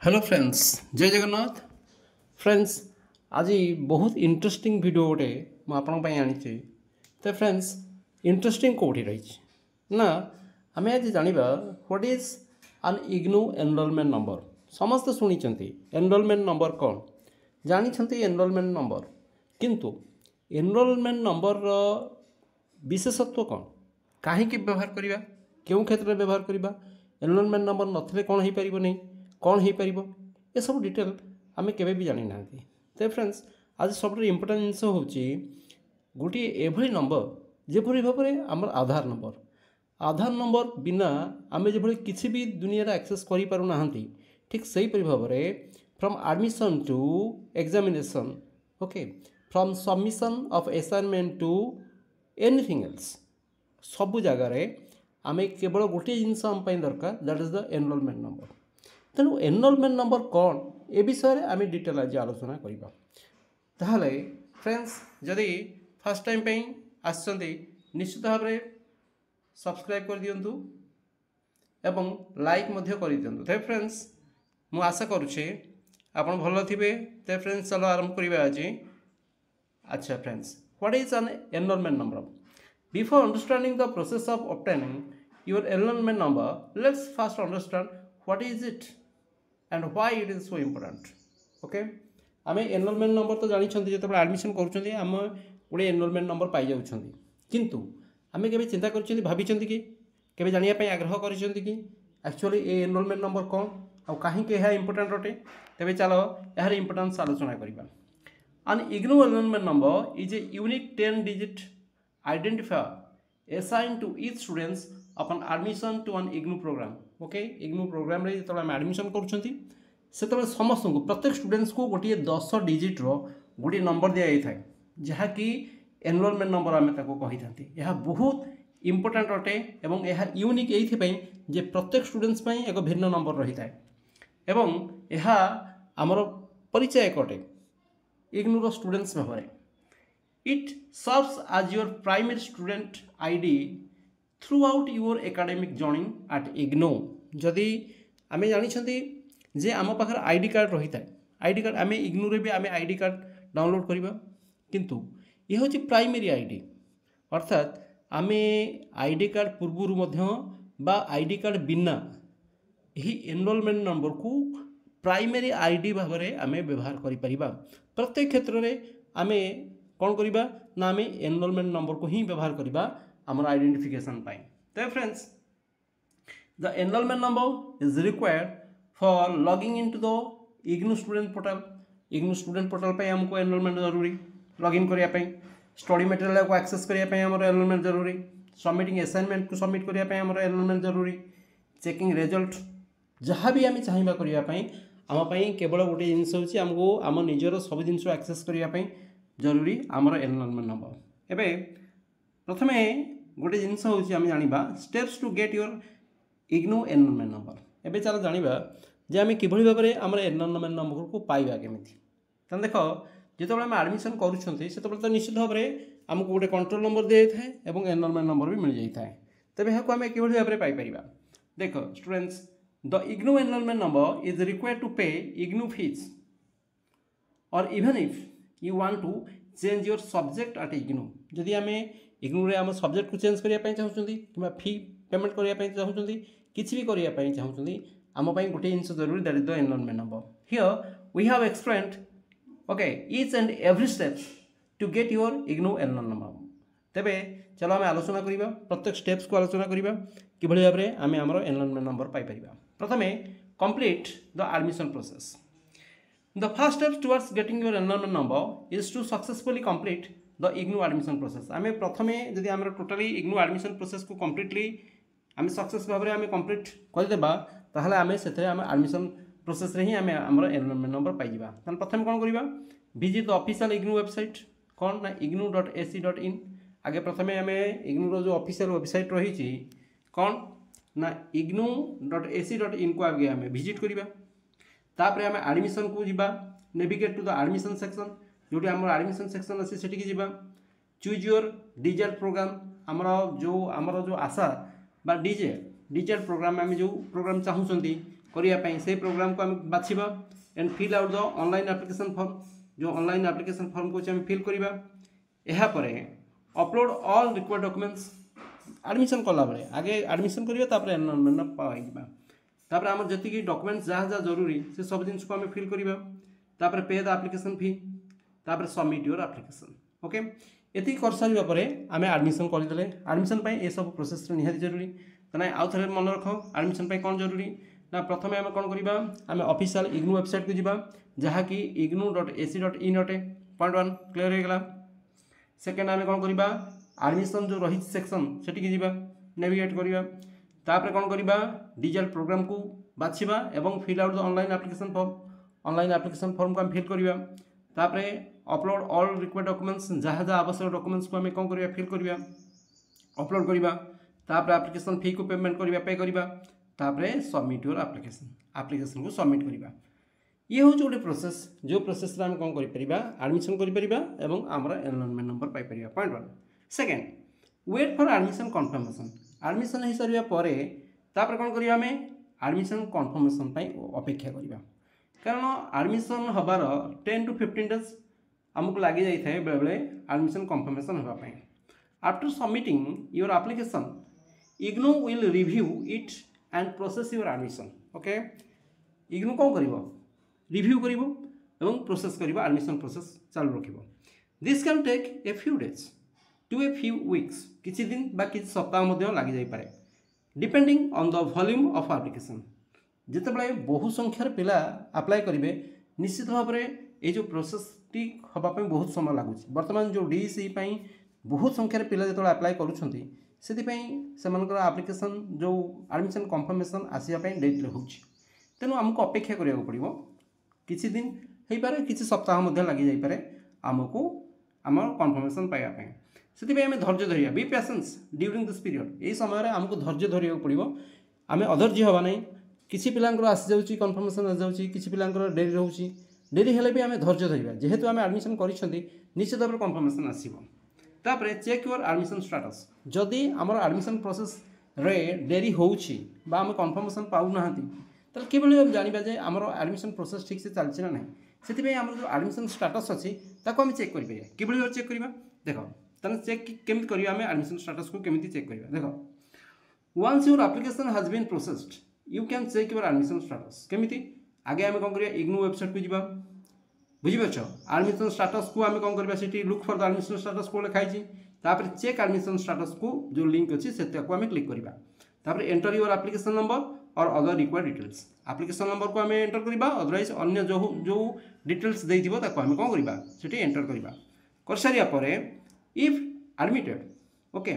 Hello friends, जय Jagannath. Friends, आज बहुत इंटरेस्टिंग वीडियो गोटे मुझे आनी। तो फ्रेंड्स, इंटरेस्टिंग कौटी रही ना आम आज जाना what is an IGNOU enrolment number. समस्ते शुणी एनरोलमेंट नंबर कौन जानी एनरोलमेंट नंबर, किंतु एनरोलमेंट नंबर विशेषत्व कौन, कहीं व्यवहार करवा, क्यों क्षेत्र में व्यवहार करवा, एनरोलमेंट नंबर नथिले कौन हो पार नहीं, कौन हो पार, ये सब डिटेल आम के भी जानी ना। तो फ्रेंड्स, आज सब इम्पोर्टाट जिनस हूँ गोटे एभली नंबर जेभली भाव में आम आधार नंबर बिना आम जो किसी भी दुनिया एक्सेस करूना, ठीक से ही भाव में from admission to examination, okay, from submission of assignment to anything else, सबू जगार आम केवल गोटे जिनस आम दरकार, that is the enrolment number. तेणु एनरोलमेंट नंबर कौन ए विषय आम डिटेल आज आलोचना करवा। ताहले फ्रेंड्स, जदि फर्स्ट टाइम पे आसछन्ती निश्चित भाव में सब्सक्राइब कर दियंतु एवं लाइक मध्य कर दियंतु। तो फ्रेंड्स, मु आशा करुछे आपण भल थिबे। तो फ्रेंड्स, चलो आरंभ करबा आज। अच्छा friends, what is an enrolment number? Before understanding the process of obtaining your enrolment number, let's first understand what is it and why it is so important. Okay, आम एनरोलमेंट नंबर तो जानी जो admission करुँच आम गोटे enrolment number पाई जाऊँ, किंतु आम के चिंता कर भाई कि केवे जानापी आग्रह कर एक्चुअली ये एनरोलमेंट नंबर कौन और कहीं इम्पोर्टेंट अटे। तेज चलो यार इम्पोर्टेंस आलोचना करवा। An IGNOU enrollment number is a unique 10-digit identifier assigned to each students upon admission to an IGNOU program. Okay, IGNOU program रे जब हम एडमिशन करुँच से समस्त को प्रत्येक स्टूडेंट्स को गोटे 10 डिजिट रो गोटे नंबर दि जाए जहाँकि एनरोलमेंट नंबर आम कही था। यह बहुत इम्पोर्टेंट अटे एवं यह यूनिक ये जे प्रत्येक स्टूडेंट्स एक भिन्न नंबर रही है एवं यह आमर परिचय अटे इग्नोर स्टूडेंट्स भाव में। It serves as your primary student ID throughout your academic journey at IGNOU. जदि आम जानी जे आम पाखे आईडी कार्ड रही है, आईडी कार्ड आम इग्नोर भी आम आईडी कार्ड डाउनलोड करवा, किंतु ये हूँ प्राइमरी आईडी, अर्थात आम आईडी कार्ड पूर्व आईडी कार्ड बिना यही एनरोलमेंट नंबर को प्राइमरी आईडी भाव में आम व्यवहार करिपरिबा। प्रत्येक क्षेत्र में आम कौन करवा ना आम एनरोलमेंट नंबर को ही व्यवहार करवा आमर आइडेंटिफिकेशन पाई। तो friends, the enrolment number is required for logging into the IGNOU student portal. IGNOU student portal पे हमको एनरोलमेंट जरूरी, लॉगिन करने, स्टडी मटेरियल को एक्सेस करने आमर एनरोलमेंट जरूरी, सबमिटिंग असाइनमेंट को सबमिट करने आमर एनरोलमेंट जरूरी, चेकिंग रिजल्ट जहाँ भी आम चाहिए करने आमपाई केवल गोटे जिनस होची आमको आम निजर सब जिन एक्सेस करने जरूरी आमर एनरोलमेंट नंबर। एवं प्रथम गोटे जिनस होची आम जाना steps to get your IGNOU enrolment number. एवं चलो जाना जे आम किभली भाव में आम एनरोलमेंट नंबर को पाइबा केमिति। तो देख, जो आम एडमिशन करुँच तो निश्चित भाव में आमको गोटे कंट्रोल नंबर दी जाए और एनरोलमेंट नंबर भी मिल जाए। तेज यहाँ आम कि भाव में पाइपर। देख students, the IGNOU enrollment number is required to pay IGNOU fees or even if you want to change your subject at IGNOU। जदि आम IGNOU रे आम सब्जेक्ट को चेंज करने चाहूँगी कि फी पेमेंट करने चाहूँगी किसी भी करने चाहूँगी आम गोटे जिन जरूरी, that is the enrolment number. Here we have explained okay each and every steps to get your IGNOU enrolment number. तेबे चलो आम आलोचना करवा, प्रत्येक स्टेप्स को आलोचना करवा कि भाव में आम आमर एनरोलमेंट नंबर पाइपर। प्रथम complete the admission process. The first step towards getting your enrolment number is to successfully complete the IGNOU admission process. आम प्रथम जदि आम टोटाली इग्नू एडमिशन प्रोसेस को कंप्लीटली आम सक्सेस भाव में आम कंप्लीट करदेबा ताहले आम से आम एडमिशन प्रोसेस रे ही आम आमर एनरोलमेंट नंबर पाइबा। ताहले प्रथम कौन करवा, visit the official IGNOU website कौन ना ignou.ac.in। आगे प्रथम आम इग्नूर जो ऑफिशियल वेबसाइट रही कौन ना ignou.ac.in को आगे आम विजिट करवा। तापर आम एडमिशन को जीवा, navigate to the admission section, जो आम एडमिशन सेक्शन अच्छे से जीवा। चूज योर डिजायर प्रोग्राम, आमर जो आशा बा डिजायर प्रोग्राम आम जो प्रोग्राम चाहूँगी करने से प्रोग्राम को आम बाछा and fill out the online application form जो ऑनलाइन एप्लिकेशन फॉर्म को आम फिल करवा यापर upload all required documents admission कला बेले आगे एडमिशन करवा एनरोलमेंट पाइबा तापर आम जी डॉक्यूमेंट्स जहाँ जहाँ जरूरी से सब जिन को आम फिल करवा तापर पे द एप्लिकेशन फी तापर सबमिट योर एप्लिकेशन ओके ये कर सारा पर आम एडमिशन करदे एडमिशन ये सब प्रोसेस निहाती जरूरी तो ना आउ थे मन रख एडमिशन कौन जरूरी ना प्रथम आम कौन करवा आम ऑफिशियल इग्नू वेबसाइट को जावा जहाँकि ignu.ac.in अटे पॉइंट 1 क्लियर हो गला। सेकेंड आम कौन करवा एडमिशन जो रही सेक्शन से जावा नेविगेट करवा तापर कौन करवा डिजिटल प्रोग्राम को बाछा एवं fill out the online application form को आम फिल करवा तापर अपलोड ऑल रिक्वायर्ड डॉक्यूमेंट्स जहाँ जहाँ आवश्यक डॉक्यूमेंट्स को आम कौन करवा फिल करवा अपलोड करवा तापर एप्लिकेशन फी को पेमेंट करवा पे करवा तापर सबमिट योर एप्लिकेशन को सबमिट करवा ये हूँ गोटे प्रोसेस जो प्रोसेस आम कौन कर एडमिशन कर आमर एनरोलमेंट नंबर पाइपर point 1 second wait for admission confirmation admission हो सारा पर तापर कौन करवा आम एडमिशन कन्फर्मेशन अपेक्षा करवा कारण एडमिशन हबार 10 to 15 डेज आमको लगी जाए बेले बेले एडमिशन कन्फर्मेशन होगापाई after submitting your application IGNOU will review it and process your admission okay IGNOU कौन कर रिव्यू कर प्रोसेस कर एडमिशन प्रोसेस चालू रख this can take a few days to a few weeks किसी दिन बा किसी सप्ताह लगी जापे depending on the volume of application जितेबाला बहु संख्यार पिला अप्लाई करेंगे निश्चित भाव में ये जो प्रोसेस टी हाँपाई बहुत समय लगुच बर्तमान जो डीसी बहुत संख्यार पिला जो अप्लाई करुँच से एप्लिकेशन जो एडमिशन कन्फर्मेशन आसवाई डेट हो तेणु आमको अपेक्षा करा पड़ो किसी दिन हो पारे किसी सप्ताह लगी जापे आमको आम कन्फर्मेशन पाइबापी से आम धैर्य धरिया B patience during this period यही समय आमको धैर्य धरिया पड़ो आम अधैर्य हवा नहीं किसी पिलांकर आसी जाऊँगी कन्फर्मेशन आसी जाऊँगी किसी पिलांकर डेरी रोचे डेरी हेले भी आम धैर्य धरिया जेहेतु आम एडमिशन कर निश्चित भाव कन्फर्मेशन आसो तापर चेक योर एडमिशन स्टेटस जदि आम एडमिशन प्रोसेस रे डेरी होउछि बा आम कन्फर्मेशन पाऊना तो किभली जाना जे आम एडमिशन प्रोसेस ठीक से चलती ना ना से आम जो एडमिशन स्टेटस अच्छी आम चेक करें कि चेक करवा देख तेना चेक केमी करवा आम एडमिशन स्टेटस को केमी चेक करवा देख once your application has been processed you can check your admission status केमी आगे आम कौन कर इग्नू वेबसाइट को जावा बुझीपार एडमिशन स्टेटस को आम कौन करवा से look for the admission status को लिखाई तापर चेक एडमिशन स्टेटस को जो लिंक अच्छी से आम क्लिक करवा तापर एंटर योर एप्लिकेशन नंबर और other required details application number को आम एंटर करवा अदरवाइज अन्य जो जो डिटेल्स देथिबो ताको आम कौन करवा सेठी एंटर करवा कर सारिया परे if admitted okay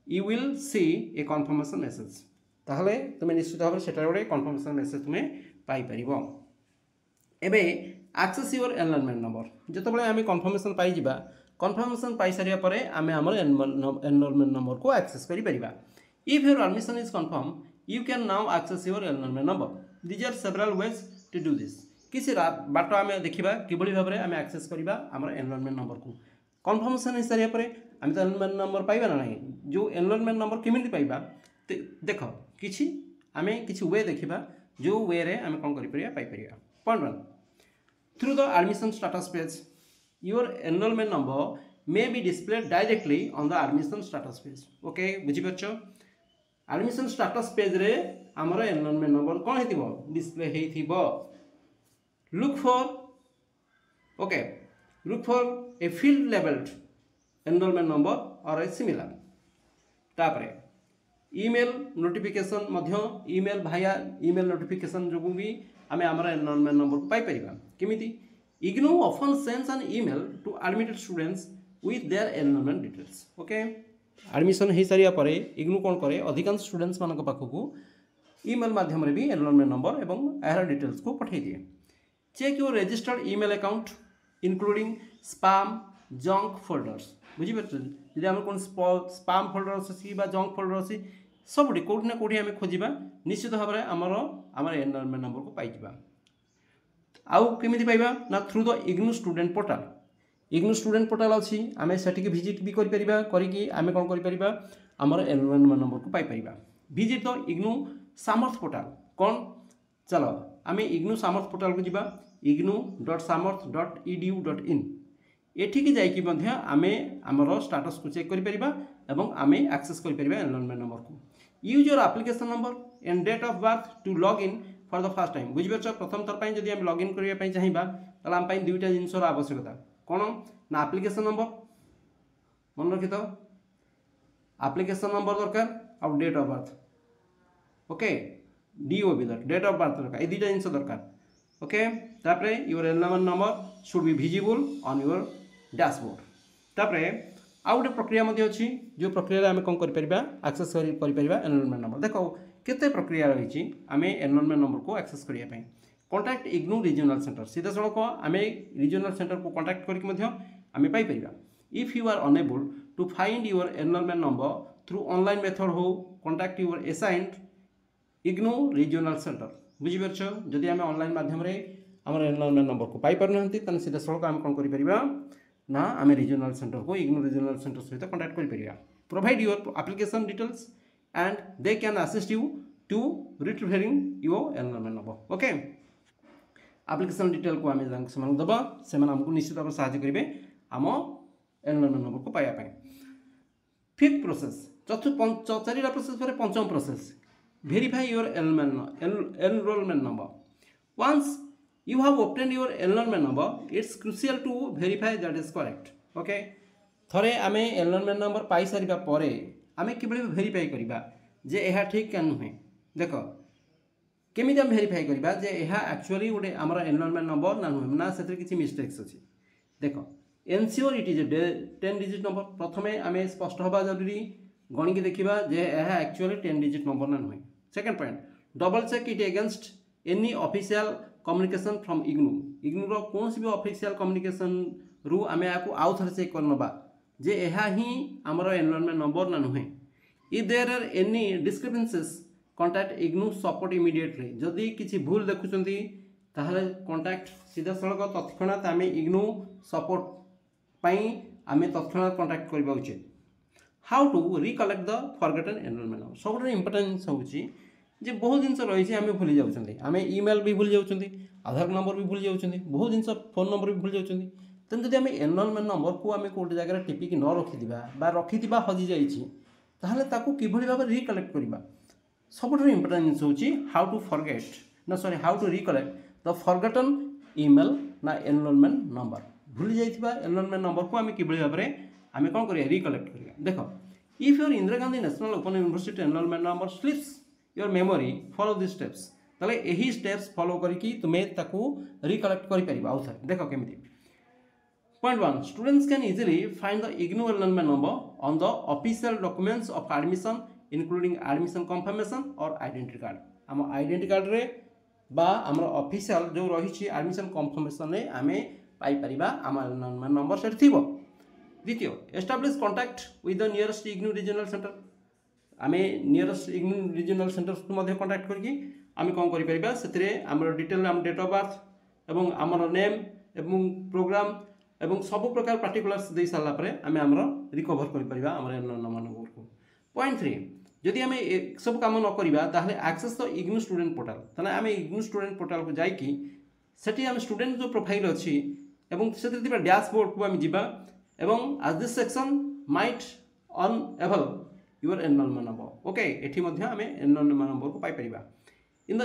you will see a confirmation message ताहले तुम निश्चित भाव से गोटे कन्फर्मेशन मेसेज तुम पाइपर एबे एक्सेस योर एनरोलमेंट नंबर जितेबाला आम कन्फर्मेशन पाइबा कन्फर्मेशन पाई सारिया परे आम आमर एनरोलमेंट नंबर को एक्सेस करिपरिबा if your admission is confirm you can now access your enrolment number these are several ways to do this किसी बाट आम देखा किभली भाव में आम एक्सेस करवा आम एनरोलमेंट नंबर को कन्फर्मेशन हो सारिया परे आम तो एनरोलमेंट नंबर पाइबा ना नहीं जो एनरोलमेंट नंबर केमी पाइबा देख किसी आम किसी वे देखा जो वे रे आम कौन पाइपर point 1 through the admission status page your enrolment number may be displayed directly on the admission status page okay बुझीपार एडमिशन स्टेटस पेज रे आमर एनरोलमेंट नंबर कौन हो डिस्प्ले हो look for a field labelled enrolment number or a similar तापर email notification email via email notification जो भी आम आमर एनरोलमेंट नंबर को पाइपर केमी IGNOU often sends an email to admitted students with their enrolment details okay admission हो सारिया पर इग्नू कौन करे अधिकांश स्टूडेंट्स मान पाखक ईमेल माध्यम भी एनरोलमेंट नंबर और यार डिटेल्स को पठे दिए check your registered email account including spam junk folders बुझीपार जी आम कौन स्पैम फोल्डर अच्छी जंक फोल्डर अच्छी सबुठी कौटी ना कौटी आम खोजा निश्चित भाव में आमर एनरोलमेंट नंबर को पाइबा आउ केमी पाइबा ना through the IGNOU student portal IGNOU student portal अच्छी आम से विजिट भी करें आम कौन कर आमर एनरोलमेंट नंबर को पाइपर विजिट द इग्नू सामर्थ पोर्टाल कौन चलो आम इग्नू सामर्थ पोर्टाल को जीवा ignu.samarth.edu.in एठिकी जाइकी आमे आमर स्टाटस को चेक करिपरिबा एवं आमे एक्सेस करिपरिबा एनरोलमेंट नंबर को use your application number and date of birth to log in for the first time बुझिपारछ प्रथम थर पई जदि हम लॉग इन करिया पई चाहिबा तला हम पई दुईटा जिंसर आवश्यकता कोन ना एप्लिकेशन नंबर मन रखि तो एप्लिकेशन नंबर दरकार और date of birth okay DOB दरकार डेट ऑफ बर्थ दरकार ए दुईटा जिंस दरकार ओके तापरे your enrolment number should be visible on your dashboard तापरे आउ गोटे प्रक्रिया मध्य अच्छी जो प्रक्रिया आम कौन कर एक्सेस कर एनरोलमेंट नंबर देख केते प्रक्रिया रही आम एनरोलमेंट नंबर को एक्सेस करने कॉन्टैक्ट इग्नू रीजनल सेंटर सीधा सड़क आम रीजनल सेंटर को कॉन्टैक्ट करके आम पाइपर if you are unable to find your enrolment number through online method हो contact your assigned IGNOU regional centre बुझीपारछ जदि आम ऑनलाइन माध्यम आम एनरोलमेंट नंबर को पाई पारना सीधा सड़क आम कौन कर ना आम रीजनल सेंटर को इग्नू रीजनल सेंटर सहित कॉन्टैक्ट कर provide your application details and they can assist you to retrieving your enrolment number okay application detail को आम दबा से आमको निश्चित भाव साहाय्य करेंगे आम एनरोलमेंट नंबर को पाइबा फिफ्थ प्रोसेस चारिटा प्रोसेस पर पंचम process verify your enrolment number once you have obtained your enrollment number it's crucial to verify that is correct okay थरे आमे एनरोलमेंट नंबर पाई सारिबा परे आमे किबळे वेरीफाई करिबा जे एहा ठीक के नुहे देखो केमिति हम वेरीफाई करिबा जे एहा एक्चुअली गोटे हमर एनरोलमेंट नंबर ना नुहे ना सेतिर किछि मिस्टेक्स अछि देखो ensure it is a 10 digit number प्रथमे आमे स्पष्ट होबा जरूरी गणिक देखिबा जे एहा एक्चुअली 10 डिजिट नंबर ना नुहे second point double check it against any official communication from IGNOU रो कौन भी ऑफिशियल कम्युनिकेशन रु आमे आकु आउ थरे चेक करनबा जे एहा ही हमर एनरोलमेंट नंबर ना नुहे if there are any discrepancies contact IGNOU support immediately जदि किछि भूल देखुचंती ताहले कांटेक्ट सीधा सड़क तत्क्षणात आमे इग्नू सपोर्ट पई आमे तत्क्षणात कांटेक्ट करबा उचित how to recollect the forgotten enrolment number सबसे इंपोर्टेंट होउची जे बहुत जिनस रही आम भूली जाऊँ आम इमेल भी भूली जाऊँ आधार नंबर भी भूली जाऊँ बहुत जिनस फोन नंबर भी भूली जाऊँ तेणु जब आम एनरोलमेंट नंबर को आम गोटे जगह टिपिक न रखी हजि जाइए कि भाव रिकलेक्ट करवा सब इंपोर्टेंट जिन हूँ हाउ टू फॉरगेट ना sorry how to recollect the forgotten email ना एनरोलमेंट नंबर भूली जाइए एनरोलमेंट नंबर को आम कि भाव में आम कौन कर रिकलेक्ट करवा देख if your Indira Gandhi national open university enrolment number slips your memory follow this steps ताले यही स्टेप्स फॉलो करके तुम्हें ताकू रिकलेक्ट कर पारिबा आउ थरे देखो केमिति point 1 students can easily find the IGNOU enrolment number on the official documents of admission including admission confirmation और आइडेंटिटी कार्ड आम आइडेंटिटी कार्ड रे बा हमर ऑफिशियल जो रही एडमिशन कंफर्मेशन रे आमे पाई परिबा आम एनरोलमेंट नंबर सेट थिबो द्वितीय establish contact with the nearest IGNOU regional centre आमे नियरेस्ट इग्नू रीजनल सेंटर को मध्य कांटेक्ट करके आमे कौन करि परिबा सेतरे हमर डिटेल आम डेट ऑफ बर्थ एवं हमर नेम एवं प्रोग्राम एवं सब प्रकार पार्टिकुलर्स दे साला परे आमे हमर रिकवर करि परिबा हमर एनरोलमेंट नंबर को पॉइंट 3 जदि आमे सब काम न करिबा ताहले access the IGNOU student portal तने आमे इग्नू स्टूडेंट पोर्टल को जाई कि सेठी आमे स्टूडेंट जो प्रोफाइल अछि एवं सेते दिबा डैशबोर्ड को आमे जिबा एवं as this section might enable your enrolment number okay एठी मध्य आमे एनरोलमेंट नंबर को पाई परिबा इन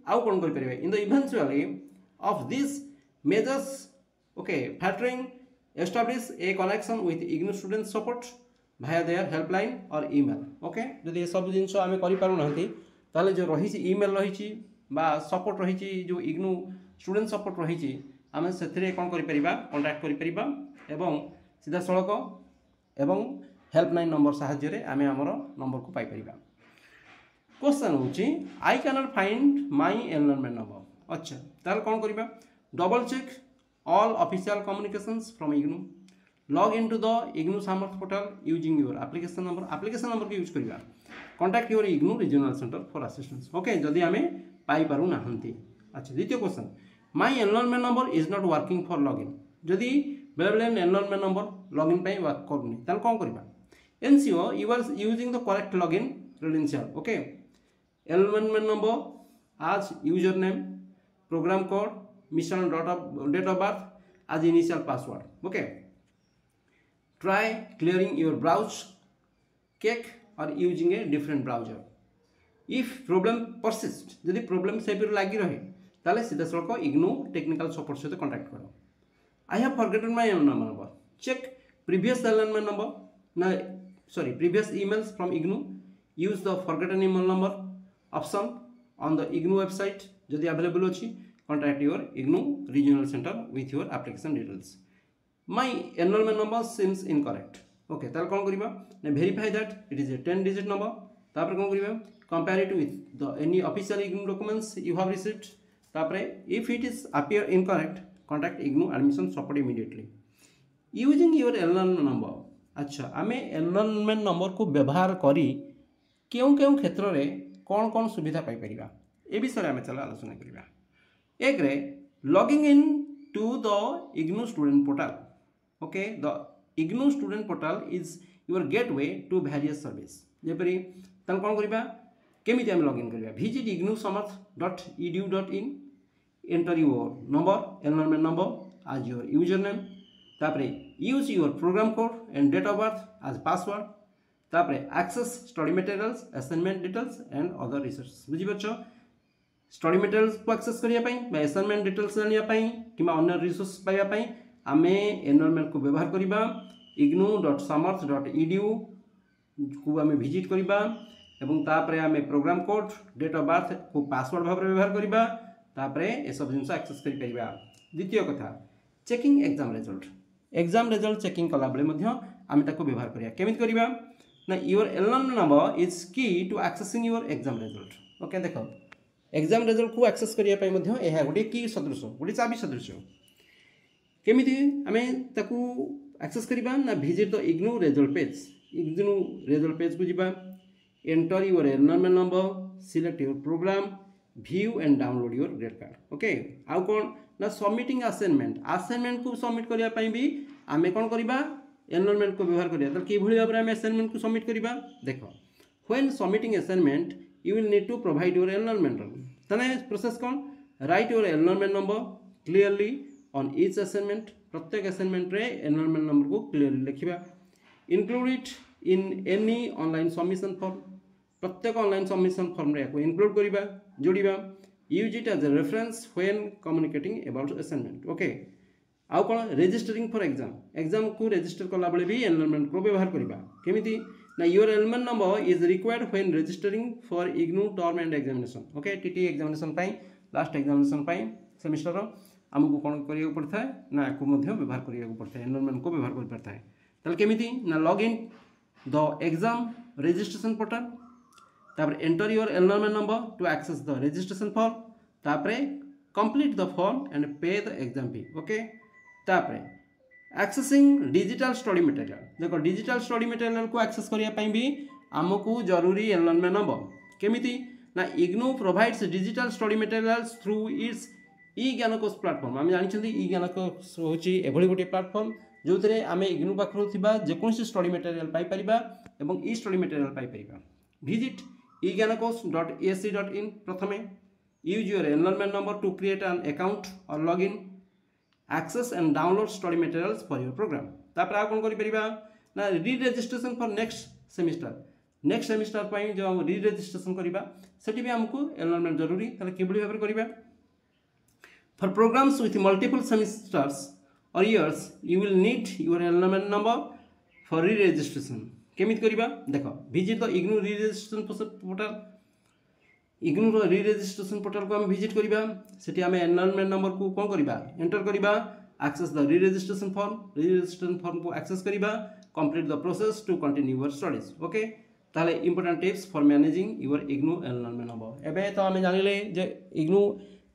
आउ कोन करि परिबा in the eventually of this measures okay factoring establish a connection with IGNOU student support via their helpline or email okay जदि ये सब जिंस आमे करि पारु नहंती ताले जो रही ईमेल रही बा सपोर्ट रही जो इग्नू स्टूडेंट सपोर्ट रही आमे सेथरे कोन करि परिबा कांटेक्ट करि परिबा एवं सीधा सड़क एवं हेल्पलाइन नंबर साहाय्य आम आमर नंबर को पाई परिबा क्वेश्चन होची I can not find my enrolment number अच्छा ताल कौन करबा double check all official communications from IGNOU log into the IGNOU Samarth portal using your application number को यूज करबा contact your IGNOU regional centre for assistance okay जदि आमे पाई पारु नाहंती अच्छा द्वितीय question my enrolment number is not working for login जदि बेले बेले एनरोलमेंट नंबर लॉगिन पे वर्क करनी ताल कौन करबा ensure you are using the correct login credential okay enrolment number as username, program code, mission date of birth as initial password. Okay. Try clearing your browse cake or using a different browser. If problem persists, यदि problem से भी लगी रहे ताले सीधा सड़क IGNOU technical support सहित contact करो. I have forgotten my number. Check previous alignment number. Previous emails from IGNOU. Use the forgotten email number option on the IGNOU website. যদি available ଅଛି, contact your IGNOU regional center with your application details. My enrollment number seems incorrect. Okay, ताल कौन करिबा? Verify that it is a 10-digit number. तापर कौन करिबा? Compare it with the any official IGNOU documents you have received. तापरे if it is appear incorrect, contact IGNOU admission support immediately. Using your enrollment number. अच्छा, आमे enrollment number को व्यवहार करी केउं केउं क्षेत्र रे कौन कौन सुविधा पाई परिबा ए विषय आमे चला आलोचना करिबा. एक रे logging in to the IGNOU student portal. Okay, the IGNOU student portal is your gateway to various service. जेपरि तन कौन करिबा केमिति आमे लॉगिन करिबा. Visit ignousummit.edu.in, enter your number, enrollment number as your username. तापरे use your program code and date of birth as password. तापरे access study materials, assignment details and other resources. बुझी बच्चो स्टडी मटेरियल्स को access करिया पई बा assignment details जानिया पई किमा अन्य रिसोर्स पाइया पई आमे एनरोलमेंट को व्यवहार करिबा ignou.samarth.edu को आमे विजिट करिबा एवं तापरे आमे program code date of birth को पासवर्ड भाव व्यवहार करिबा तापरे ए सब जिंस एक्सेस करि परिबा. द्वितीय कथा चेकिंग एग्जाम रिजल्ट चेकिंग कला बेले मध्य आमे ताको व्यवहार करिया केमित करिबा ना your enrolment number is key to accessing your exam result. Okay देखो एग्जाम रिजल्ट को एक्सेस करिया पई मध्य एहा गोटे की सदृश गोटे चाबी सदृश केमिति आमे ताकू एक्सेस करिबा ना visit the IGNOU result page को जिबा enter your enrolment number select your program view and download your grade card. Okay आउ कोन ना सबमिटिंग असाइनमेंट को सबमिट करिया पई भी आमे कोन करिबा एनरोलमेंट को व्यवहार करिया. त की भली भाबरे आमे असाइनमेंट को सबमिट करिबा. देखो when submitting assignment you will need to provide your enrollment number. तने प्रोसेस कौन write your enrollment number clearly on each assignment. प्रत्येक असाइनमेंट रे enrollment number को clearly लिखिबा. include it in any online submission form. प्रत्येक online submission form रे को include करिबा जोड़िबा. use it as a reference when communicating about assignment. Okay आउ कोन registering for exam को register कला बेले भी एनरोलमेंट को व्यवहार करिबा केमिति ना your enrolment number is required when registering for IGNOU term and examination. Okay TT examination pi last examination pi semester हमको कोन करिया पड़ता है ना को मध्य व्यवहार करिया पड़ता है एनरोलमेंट को व्यवहार कर पड़ता है. तल केमिति ना log in the exam registration portal तापर enter your enrolment number to access the registration form तापर complete the form and pay the exam fee. Okay तापर एक्सेसिंग डिजिटल स्टडी मटेरियल. देखो डिजिटल स्टडी मटेरियल को access करिया पई भी हमको जरूरी एनरोलमेंट नंबर केमिति ना IGNOU provides digital study materials through its eGyanKosh platform. आम जानिछंती ई-ज्ञानकोश होची एभली गोटे प्लेटफॉर्म जो थरे आमे IGNOU पाखरो थिबा जे कोनसी स्टडी मटेरियल पाई परिबा एवं ई स्टडी मटेरियल पाई परिबा. Visit eganakosh.ac.in. प्रथमे use your enrolment number to create an account or log in access and download study materials for your program. तापर आ कोन करि परिबा ना री रजिस्ट्रेशन फॉर नेक्स्ट सेमिस्टर पई जो हम री रजिस्ट्रेशन करिबा सेठी भी हमको एनरोलमेंट जरूरी. ताले केबली भाबरे करिबा for programmes with multiple semesters or years you will need your enrolment number for re registration. केमित करिबा देखो visit the IGNOU re registration portal. IGNOU re registration portal को हम विजिट करिबा सेठी हमें एनरोलमेंट नंबर को कोन करिबा एंटर करिबा access the re registration form को एक्सेस करिबा complete the process to continue your studies. Okay ताले important tips for managing your IGNOU enrolment number. एबे तो हमें जानिले जे IGNOU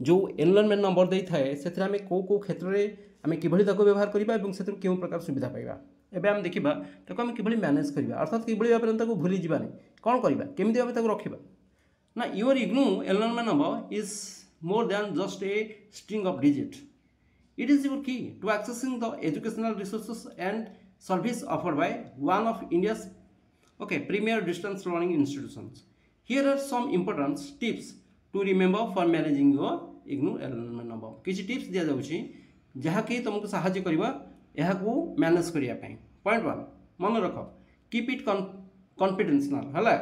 जो एनरोलमेंट नंबर देई थाए सेथरा हमें को क्षेत्र रे हमें किभली ताको व्यवहार करिबा एवं सेथु केउ प्रकार सुविधा पाइबा. एबे हम देखिबा ताको हम किभली मैनेज करिबा अर्थात किभली भाबरे ताको भूली जिबानी कोन करिबा केमिति भाबे ताको रखिबा. Now your IGNOU enrollment number is more than just a string of digits. It is your key to accessing the educational resources and service offered by one of India's premier distance learning institutions. Here are some important tips to remember for managing your IGNOU enrolment number किसी tips दिया जाउछि जहाँकि तुमको साहाଯ୍य करिबा एहा को manage करिया पई। पॉइंट 1 मन रख कीप इट कॉन्फिडेंशियल हला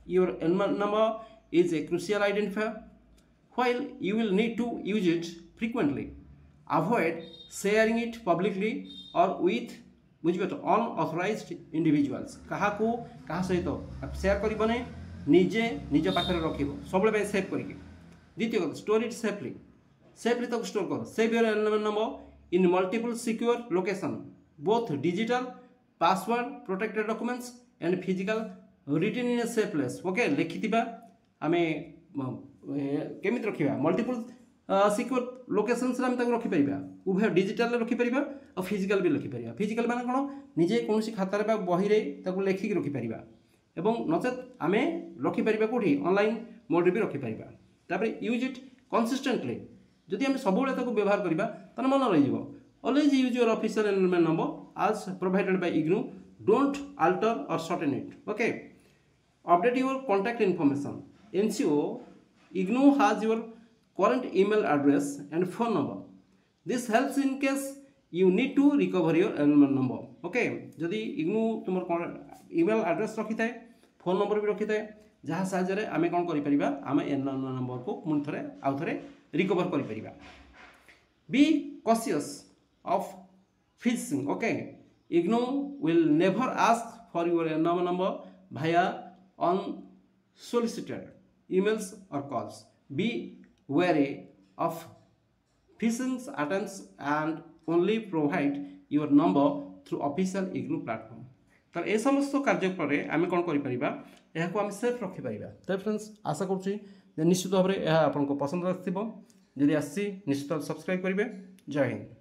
your enrolment number is a crucial identifier while you will need to use it frequently avoid sharing it publicly or with बुझिपार अनऑथराइज्ड इंडिविजुअल्स क्या सहित शेयर करने निजे निज पाखे रखिब सब सेव करके। द्वितीय कथा स्टोर इट सेफली तक स्टोर कर save your enrolment number in multiple secure location both digital password protected documents and physical written in a safe place. Okay लिखिथिबा आमे केमित रखिबा मल्टीपल सिक्योर लोकेशंस रे हम तक रखि परिबा उभय डिजिटल रखि परिबा और फिजिकल भी रखि परिबा। फिजिकल माने कोन निजे कोनोसी खातार बा बही रे ताको लेखिक रखि परिबा एवं नचेत आमे रखि परिबा कोठी ऑनलाइन मोड रे भी रखि परिबा। तापर यूज इट कंसिस्टेंटली जदि आमे सब बेले ताको व्यवहार करिबा तने मन रहि जिवो। Always use your official enrolment number as provided by IGNOU. Don't alter or shorten it. Okay. Update your contact information. Ensure IGNOU has your current email address and phone number. This helps in case you need to recover your enrollment number. Okay. जदि IGNOU तुमर email address रखी थाए phone number भी रखी थाए जहाँ साहाଯ୍य आमे कौन करि परिबा आमे एनरोलमेंट नंबर को पुणी थरे आउ थरे रिकवर करि परिबा। Be cautious of phishing. Okay. IGNOU will never ask for your enrollment number via unsolicited emails or calls. Be wary of phishing attempts and only provide your number through official IGNOU platform. तो ये समस्त कार्य पर आम कौन कर safe रखिपर। तो friends आशा करुँच निश्चित भाव में यह आपको पसंद आसो जदि आसी निश्चित सब्सक्राइब करेंगे। जय हिंद।